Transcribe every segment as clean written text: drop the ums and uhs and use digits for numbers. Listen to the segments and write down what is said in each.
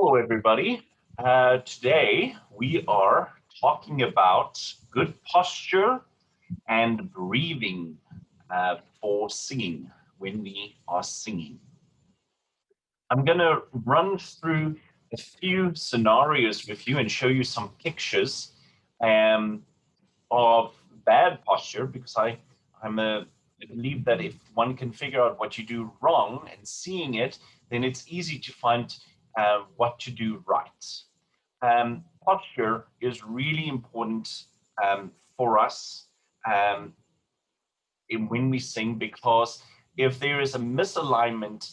Hello, everybody. Today we are talking about good posture and breathing for singing when we are singing. I'm going to run through a few scenarios with you and show you some pictures um, of bad posture because I believe that if one can figure out what you do wrong and seeing it, then it's easy to find what to do right. Posture is really important for us um, when we sing because if there is a misalignment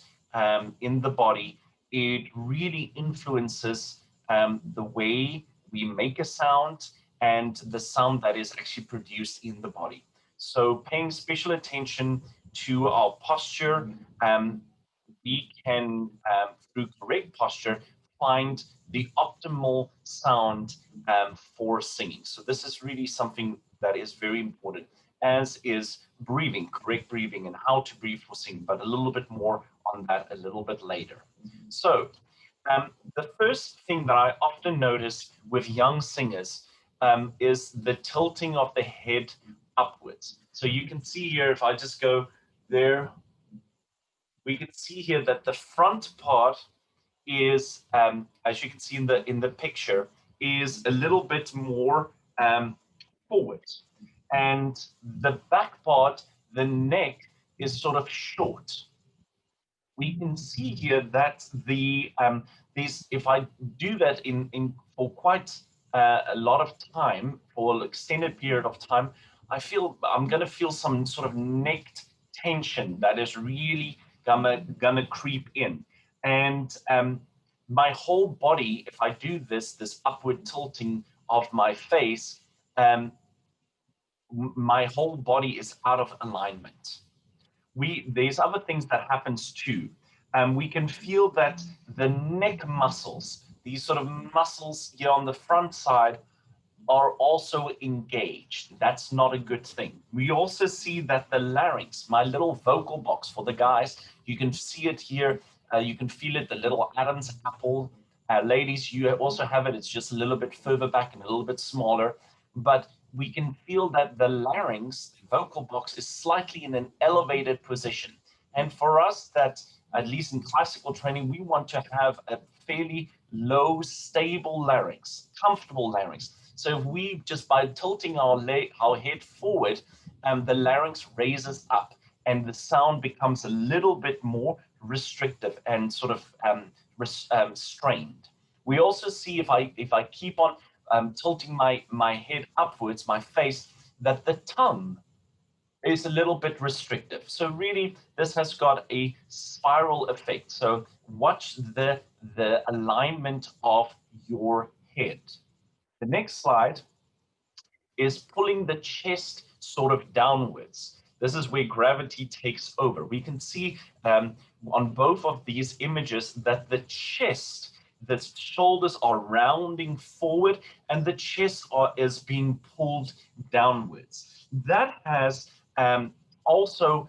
in the body, it really influences the way we make a sound and the sound that is actually produced in the body. So paying special attention to our posture, we can, through correct posture, find the optimal sound for singing. So this is really something that is very important, as is breathing, correct breathing, and how to breathe for singing, but a little bit more on that a little bit later. So the first thing that I often notice with young singers is the tilting of the head upwards. So you can see here, if I just go there, we can see here that the front part is, as you can see in the picture, is a little bit more forward, and the back part, the neck, is sort of short. We can see here that these, if I do that in for quite a lot of time, for an extended period of time, I'm going to feel some sort of neck tension that is really gonna creep in, and my whole body, if I do this upward tilting of my face, my whole body is out of alignment. There's other things that happens too. We can feel that the neck muscles, these sort of muscles here on the front side, are also engaged. That's not a good thing. We also see that the larynx, my little vocal box for the guys, you can see it here. You can feel it, the little Adam's apple. Ladies, you also have it. It's just a little bit further back and a little bit smaller. But we can feel that the larynx, the vocal box, is slightly in an elevated position. And for us, that at least in classical training, we want to have a fairly low, stable larynx, comfortable larynx. So if we just by tilting our head forward, the larynx raises up and the sound becomes a little bit more restrictive and sort of strained. We also see if I keep on tilting my head upwards, my face, that the tongue is a little bit restrictive. So really, this has got a spiral effect. So watch the alignment of your head. The next slide is pulling the chest sort of downwards. This is where gravity takes over. We can see on both of these images that the chest, the shoulders are rounding forward and the chest is being pulled downwards. That has also,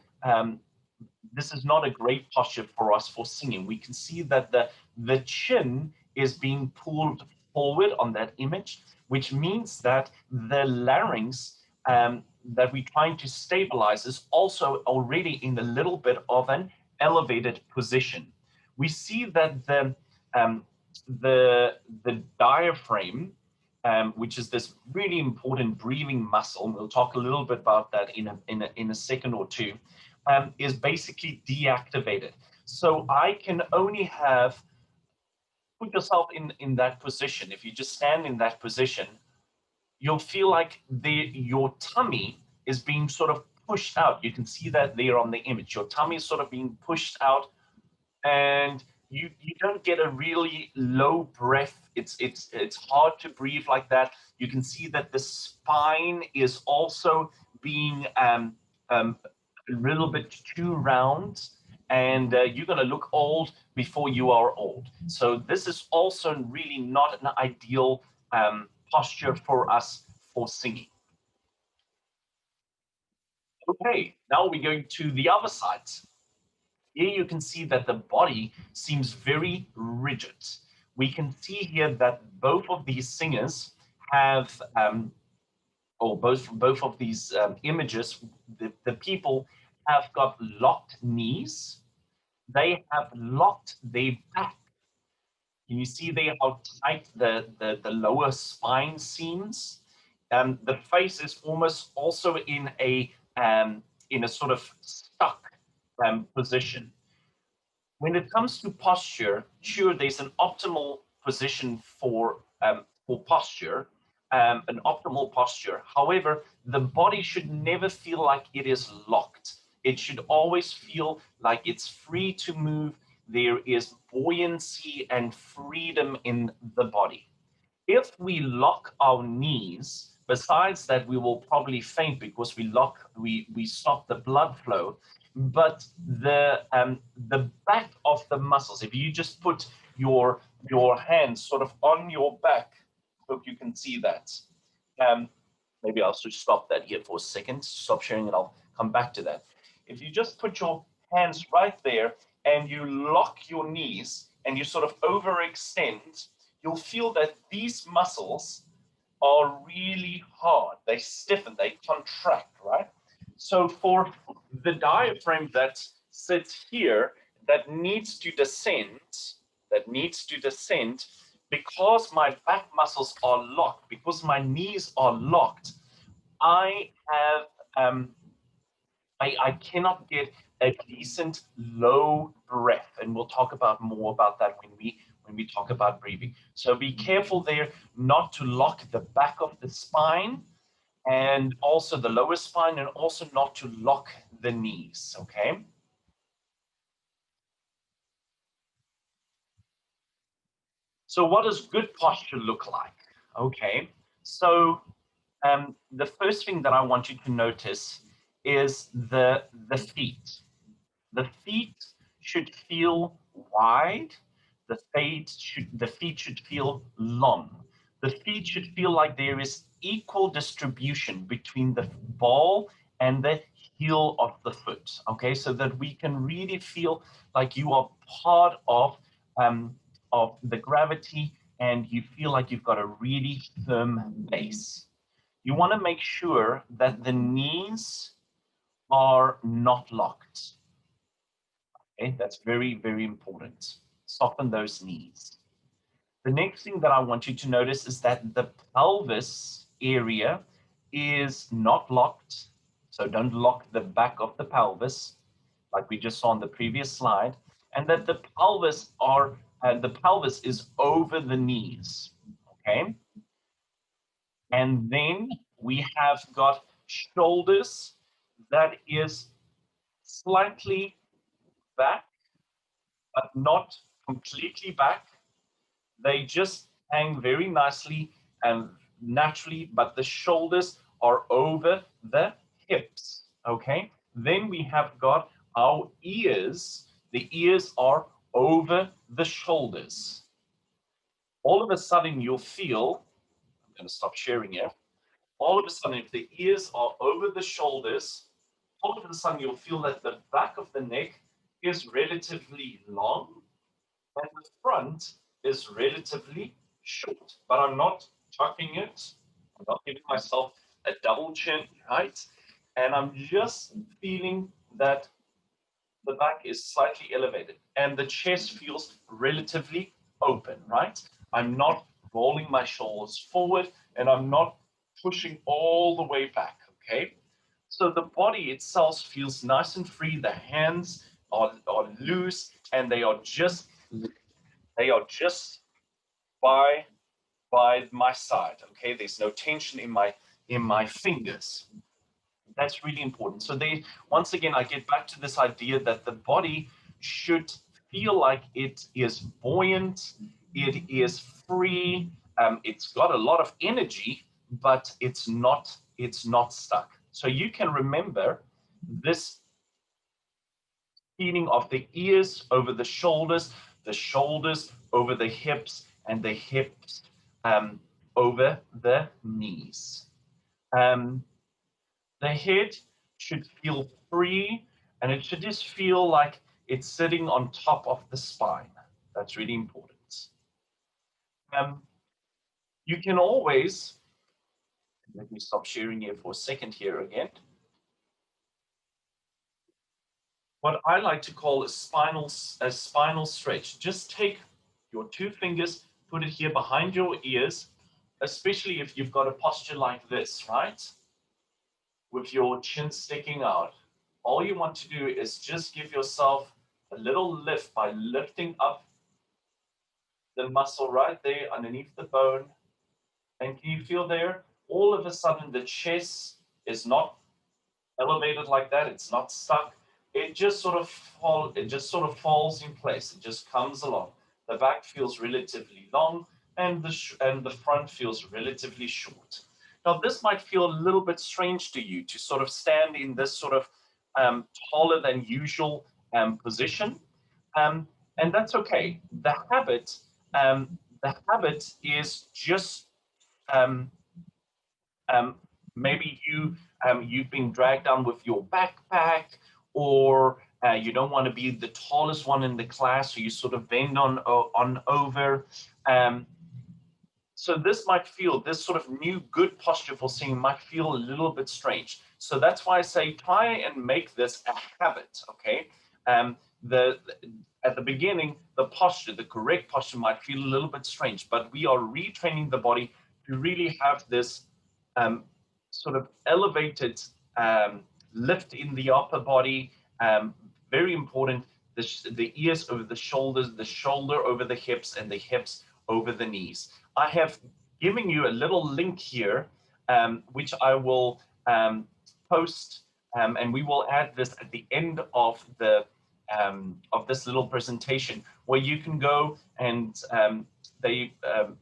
this is not a great posture for us for singing. We can see that the chin is being pulled forward on that image, which means that the larynx that we're trying to stabilize is also already in a little bit of an elevated position. We see that the diaphragm, which is this really important breathing muscle, and we'll talk a little bit about that in a second or two, is basically deactivated. So I can only have, put yourself in that position. If you just stand in that position, you'll feel like your tummy is being sort of pushed out. You can see that there on the image. Your tummy is sort of being pushed out, and you don't get a really low breath. It's hard to breathe like that. You can see that the spine is also being a little bit too round, and you're going to look old before you are old. So this is also really not an ideal posture for us for singing. Okay, now we're going to the other side. Here you can see that the body seems very rigid. we can see here that both of these singers have, or both of these images, the people have got locked knees. They have locked their back. Can you see there how tight the lower spine seems? The face is almost also in a sort of stuck position. When it comes to posture, sure, there's an optimal position for posture, an optimal posture. However, the body should never feel like it is locked. It should always feel like it's free to move. There is buoyancy and freedom in the body. If we lock our knees, besides that, we will probably faint because we stop the blood flow. But the back of the muscles, if you just put your hands sort of on your back, hope you can see that. Um, Maybe I'll just stop that here for a second, stop sharing, and I'll come back to that. If you just put your hands right there and you lock your knees and you sort of overextend, you'll feel that these muscles are really hard. They stiffen, they contract, right? So for the diaphragm that sits here, that needs to descend, because my back muscles are locked, because my knees are locked, I have I cannot get a decent low breath, and we'll talk about more about that when we talk about breathing. So be careful there not to lock the back of the spine and also the lower spine, and also not to lock the knees. Okay. So what does good posture look like? Okay. So the first thing that I want you to notice is the feet. The feet should feel wide. The feet should feel long. The feet should feel like there is equal distribution between the ball and the heel of the foot. Okay, so that we can really feel like you are part of the gravity, and you feel like you've got a really firm base. You want to make sure that the knees are not locked. Okay, that's very, very important. Soften those knees. The next thing that I want you to notice is that the pelvis area is not locked. So don't lock the back of the pelvis, like we just saw on the previous slide, and that the pelvis is over the knees. Okay, and then we have got shoulders that is slightly back, but not completely back. They just hang very nicely and naturally, but the shoulders are over the hips. Okay. Then we have got our ears. The ears are over the shoulders. All of a sudden, you'll feel, I'm going to stop sharing here. All of a sudden, if the ears are over the shoulders, all of a sudden, you'll feel that the back of the neck is relatively long and the front is relatively short, but I'm not tucking it. I'm not giving myself a double chin, right? And I'm just feeling that the back is slightly elevated and the chest feels relatively open, right? I'm not rolling my shoulders forward and I'm not pushing all the way back, okay? So the body itself feels nice and free. The hands are loose and they are just by my side. Okay, there's no tension in my fingers. That's really important. So they once again I get back to this idea that the body should feel like it is buoyant, it is free, it's got a lot of energy, but it's not stuck. So you can remember this feeling of the ears over the shoulders over the hips, and the hips over the knees. Um, the head should feel free, and it should just feel like it's sitting on top of the spine. That's really important. Um, you can always, let me stop sharing here for a second here again. What I like to call a spinal stretch. Just take your two fingers, put it here behind your ears, especially if you've got a posture like this, right? With your chin sticking out. All you want to do is just give yourself a little lift by lifting up the muscle right there underneath the bone. And can you feel there? All of a sudden, the chest is not elevated like that. It's not stuck. It just sort of falls in place. It just comes along. The back feels relatively long, and the front feels relatively short. Now, this might feel a little bit strange to you to sort of stand in this sort of taller than usual position, um, and that's okay. The habit is just um, um, maybe you've been dragged down with your backpack, or you don't want to be the tallest one in the class, so you sort of bend on over. Um, so this sort of new good posture for singing might feel a little bit strange. So that's why I say try and make this a habit. Okay. The At the beginning, the correct posture might feel a little bit strange, but we are retraining the body to really have this um, sort of elevated um, lift in the upper body. Very important. The ears over the shoulders, the shoulder over the hips, and the hips over the knees. I have given you a little link here, which I will post, and we will add this at the end of this little presentation, where you can go and they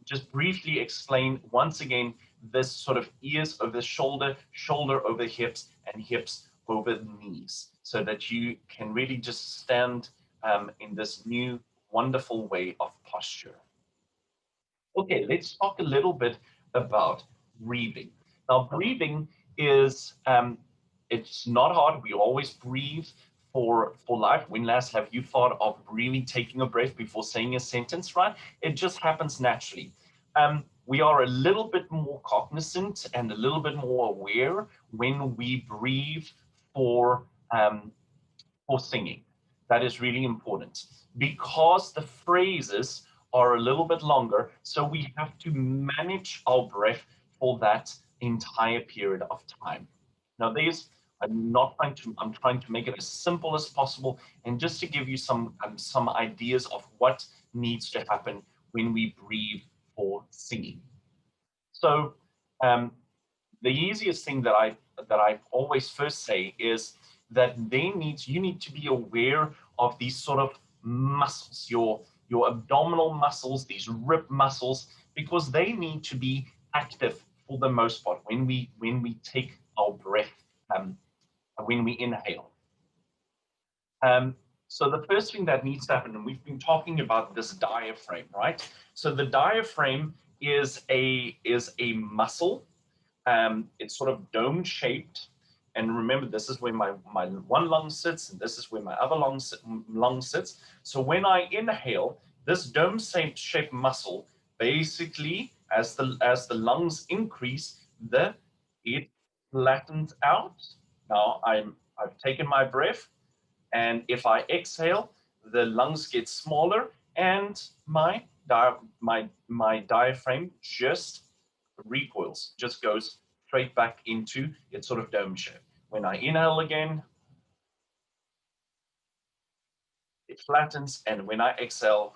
just briefly explain once again this sort of ears over the shoulder, shoulder over hips, and hips over the knees, so that you can really just stand in this new wonderful way of posture. Okay, let's talk a little bit about breathing. Now, breathing is it's not hard. We always breathe for life. When last have you thought of really taking a breath before saying a sentence, right? It just happens naturally. We are a little bit more cognizant and a little bit more aware when we breathe for um, for singing. That is really important because the phrases are a little bit longer. So we have to manage our breath for that entire period of time. Now, I'm trying to make it as simple as possible and just to give you some ideas of what needs to happen when we breathe for singing. So, um, the easiest thing that I always first say is that you need to be aware of these sort of muscles, your abdominal muscles, these rib muscles, because they need to be active for the most part when we take our breath, um, when we inhale. Um, so the first thing that needs to happen, and we've been talking about this diaphragm, right? So the diaphragm is a muscle. It's sort of dome shaped. And remember, this is where my one lung sits, and this is where my other lung sits. So when I inhale, this dome shaped muscle, basically, as the lungs increase, it flattens out. Now I've taken my breath, and if I exhale, the lungs get smaller, and my diaphragm just recoils, just goes straight back into its sort of dome shape. When I inhale again, it flattens, and when I exhale,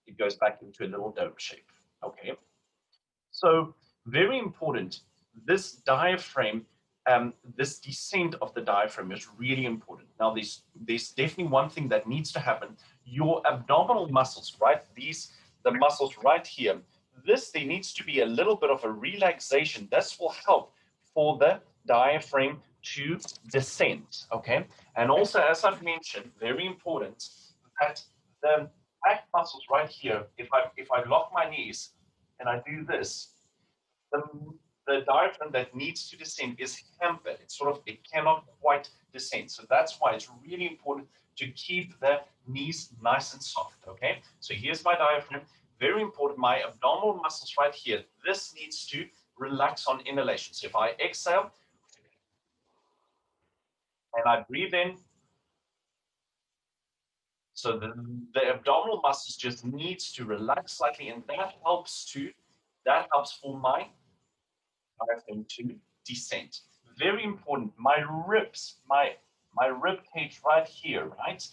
it goes back into a little dome shape. Okay, so very important. This diaphragm, this descent of the diaphragm is really important. Now, there's definitely one thing that needs to happen. Your abdominal muscles, right? The muscles right here. There needs to be a little bit of a relaxation. This will help for the diaphragm to descend. Okay, and also, as I've mentioned, very important that the back muscles right here. If I lock my knees and I do this, the, the diaphragm that needs to descend is hampered. It cannot quite descend. So that's why it's really important to keep the knees nice and soft. Okay. So here's my diaphragm. very important, my abdominal muscles right here, this needs to relax on inhalation. So if I exhale and I breathe in, so the abdominal muscles just needs to relax slightly, and that helps for my diaphragm to descend. Very important. My ribs, my rib cage right here, right?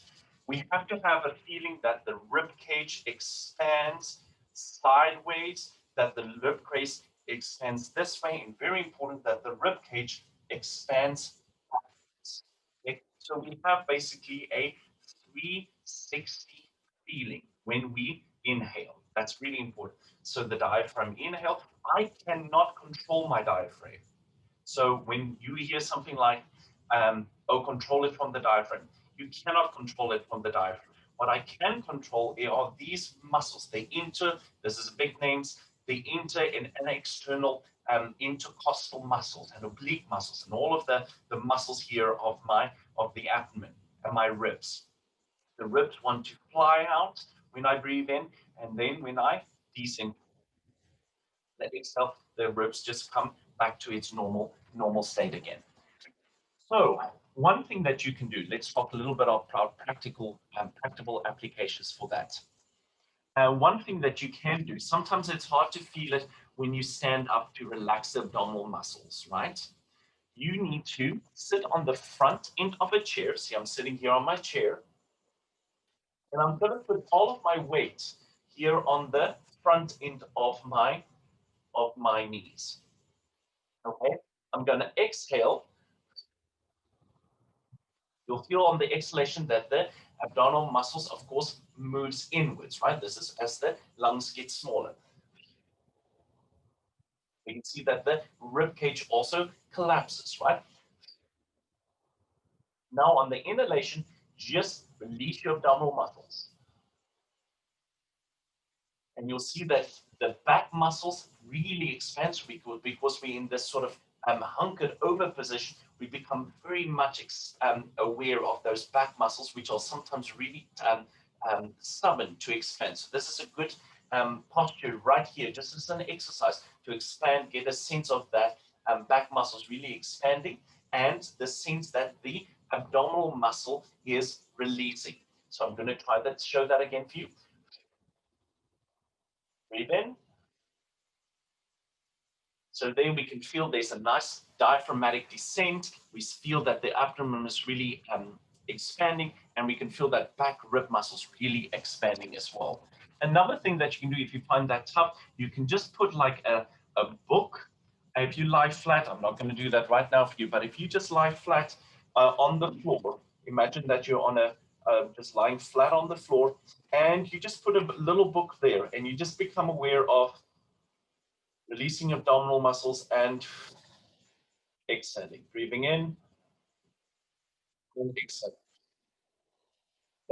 We have to have a feeling that the rib cage expands sideways, that the rib cage expands this way, and very important that the rib cage expands backwards. Okay? So we have basically a 360 feeling when we inhale. That's really important. So the diaphragm inhale, I cannot control my diaphragm. So when you hear something like, oh, control it from the diaphragm, you cannot control it from the diaphragm. What I can control are these muscles. They this is big names, the inter and external intercostal muscles and oblique muscles and all of the muscles here of the abdomen and my ribs. The ribs want to fly out when I breathe in, and then when I descend, the exhale, the ribs just come back to its normal state again. So one thing that you can do, let's talk a little bit of practical applications for that. One thing that you can do, sometimes it's hard to feel it when you stand up to relax the abdominal muscles, right? You need to sit on the front end of a chair. See, I'm sitting here on my chair, and I'm going to put all of my weight here on the front end of my knees. Okay, I'm going to exhale. You'll feel on the exhalation that the abdominal muscles, of course, moves inwards, right? This is as the lungs get smaller. You can see that the rib cage also collapses, right? Now on the inhalation, just release your abdominal muscles. And you'll see that the back muscles really expand because we're in this sort of hunkered over position. We become very much aware of those back muscles, which are sometimes really stubborn to expand. So this is a good posture right here, just as an exercise to expand, get a sense of that back muscles really expanding and the sense that the abdominal muscle is releasing. So I'm going to try that, show that again for you. Breathe in. So there we can feel there's a nice diaphragmatic descent. We feel that the abdomen is really expanding, and we can feel that back rib muscles really expanding as well. Another thing that you can do if you find that tough, you can just put like a book. If you lie flat, I'm not going to do that right now for you, but if you just lie flat on the floor, imagine that you're on just lying flat on the floor, and you just put a little book there, and you just become aware of releasing abdominal muscles and exhaling. Breathing in and exhaling.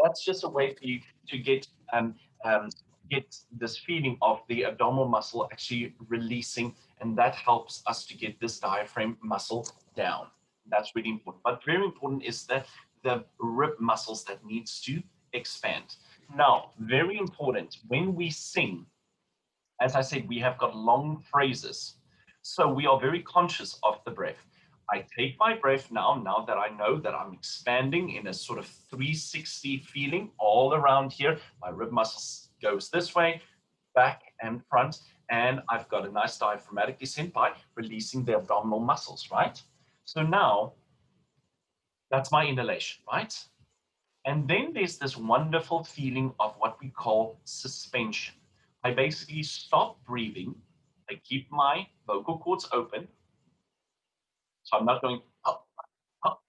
That's just a way for you to get this feeling of the abdominal muscle actually releasing, and that helps us to get this diaphragm muscle down. That's really important. But very important is that the rib muscles that needs to expand. Now, very important, when we sing, as I said, we have got long phrases. So we are very conscious of the breath. I take my breath now that I know that I'm expanding in a sort of 360 feeling all around here. My rib muscles goes this way, back and front, and I've got a nice diaphragmatic descent by releasing the abdominal muscles, right? So now that's my inhalation, right? And then there's this wonderful feeling of what we call suspension. I basically stop breathing. I keep my vocal cords open. So I'm not going up, up.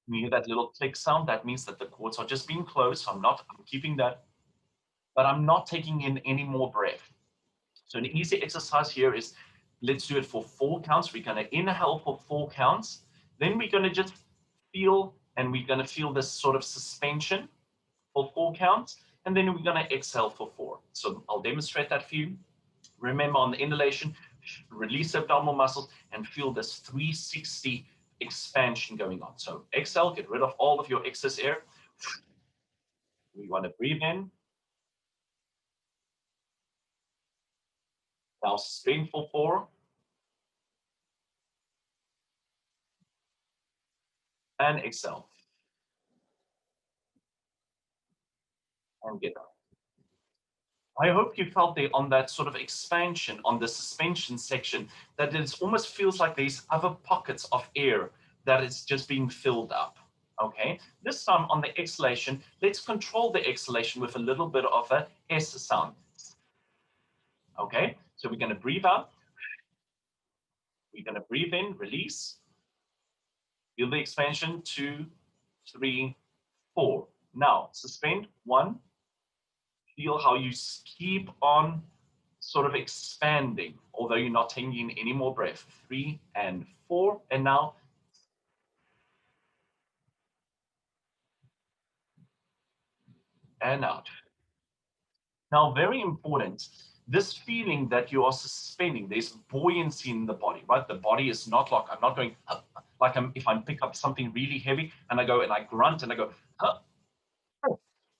You hear that little click sound? That means that the cords are just being closed. So I'm keeping that, but I'm not taking in any more breath. So an easy exercise here is, let's do it for 4 counts. We're going to inhale for 4 counts. Then we're going to just feel, and we're going to feel this sort of suspension for 4 counts, and then we're going to exhale for 4. So I'll demonstrate that for you. Remember, on the inhalation, release the abdominal muscles and feel this 360 expansion going on. So exhale, get rid of all of your excess air. We want to breathe in Now suspend for 4 and exhale and get up. I hope you felt there on that sort of expansion on the suspension section that it almost feels like there's other pockets of air that is just being filled up. Okay, this time on the exhalation, let's control the exhalation with a little bit of a S sound. Okay, so we're going to breathe out, we're going to breathe in, release, feel the expansion, 2, 3, 4. Now suspend, 1, feel how you keep on sort of expanding, although you're not taking in any more breath. 3 and 4, and now and out. Now, very important, this feeling that you are suspending, there's buoyancy in the body, right? The body is not like, I'm not going, like if I pick up something really heavy and I go and I grunt and I go,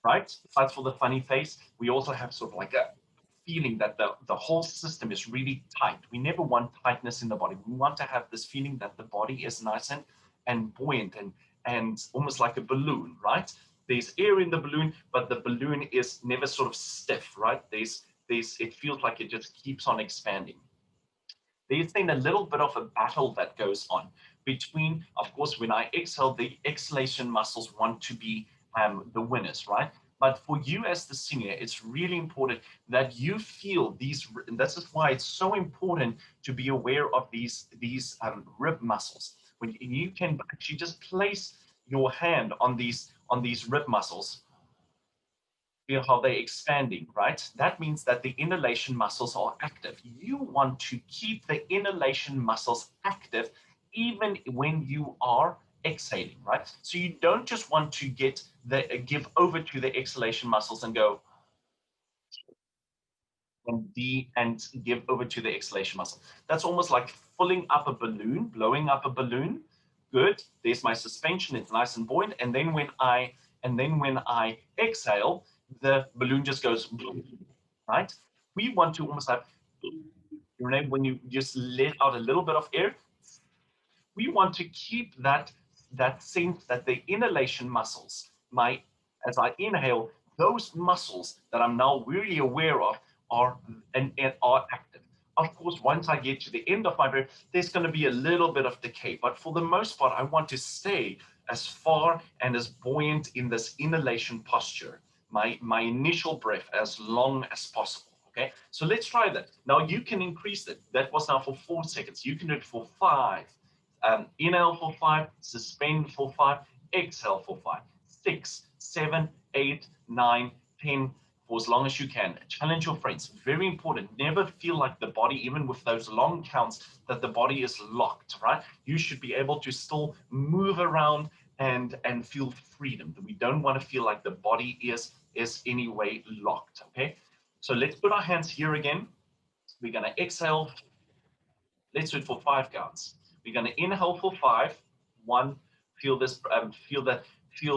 right? Besides for the funny face, we also have sort of like a feeling that the whole system is really tight. We never want tightness in the body. We want to have this feeling that the body is nice and buoyant and almost like a balloon, right? There's air in the balloon, but the balloon is never sort of stiff, right? There's it feels like it just keeps on expanding. There's then a little bit of a battle that goes on between, of course, when I exhale, the exhalation muscles want to be the winners, right? But for you as the singer, it's really important that you feel these, and this is why it's so important to be aware of these rib muscles. When you can actually just place your hand on these rib muscles, feel how they're expanding, right? That means that the inhalation muscles are active. You want to keep the inhalation muscles active even when you are exhaling, right? So you don't just want to give over to the exhalation muscles and go and give over to the exhalation muscle. That's almost like filling up a balloon, blowing up a balloon. Good. There's my suspension. It's nice and buoyant. And then when I exhale, the balloon just goes right. We want to almost have, you know, when you just let out a little bit of air, we want to keep that sense that the inhalation muscles, my as I inhale, those muscles that I'm now really aware of are and are active. Of course, once I get to the end of my breath, there's going to be a little bit of decay, but for the most part, I want to stay as far and as buoyant in this inhalation posture, my initial breath as long as possible. Okay, so let's try that. Now you can increase it. That was now for 4 seconds. You can do it for 5. Inhale for 5, suspend for 5, exhale for 5, 6, 7, 8, 9, 10, for as long as you can. Challenge your friends. Very important. Never feel like the body, even with those long counts, that the body is locked, right? You should be able to still move around and feel freedom. We don't want to feel like the body is any way locked, okay? So let's put our hands here again. We're going to exhale. Let's do it for 5 counts. We're going to inhale for 5. 1, feel this, feel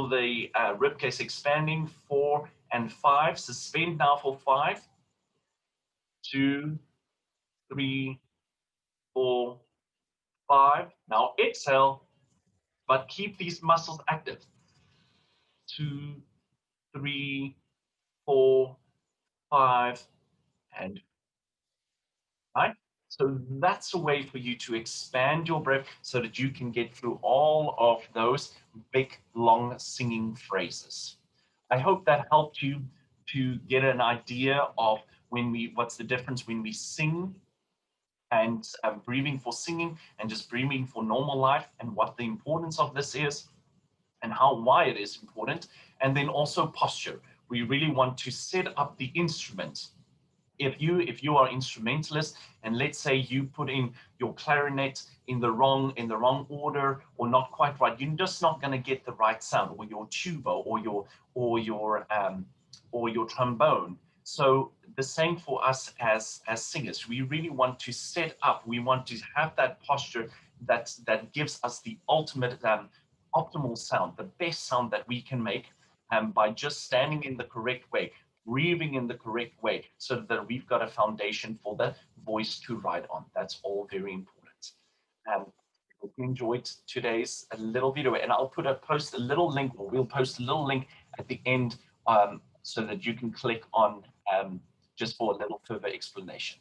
the rib cage expanding. 4 and 5. Suspend now for 5. 2, 3, 4, 5. Now exhale, but keep these muscles active. 2, 3, 4, 5, and right? So that's a way for you to expand your breath so that you can get through all of those big, long singing phrases. I hope that helped you to get an idea of what's the difference when we sing and breathing for singing and just breathing for normal life and what the importance of this is and why it is important. And then also posture. We really want to set up the instrument. If you are instrumentalist and let's say you put in your clarinet in the wrong order or not quite right, you're just not going to get the right sound, or your tuba or your trombone. So the same for us as singers. We really want to set up, we want to have that posture that gives us the ultimate optimal sound, the best sound that we can make, by just standing in the correct way, breathing in the correct way so that we've got a foundation for the voice to ride on. That's all very important. I hope you enjoyed today's little video, and I'll post a little link, or we'll post a little link at the end so that you can click on just for a little further explanation.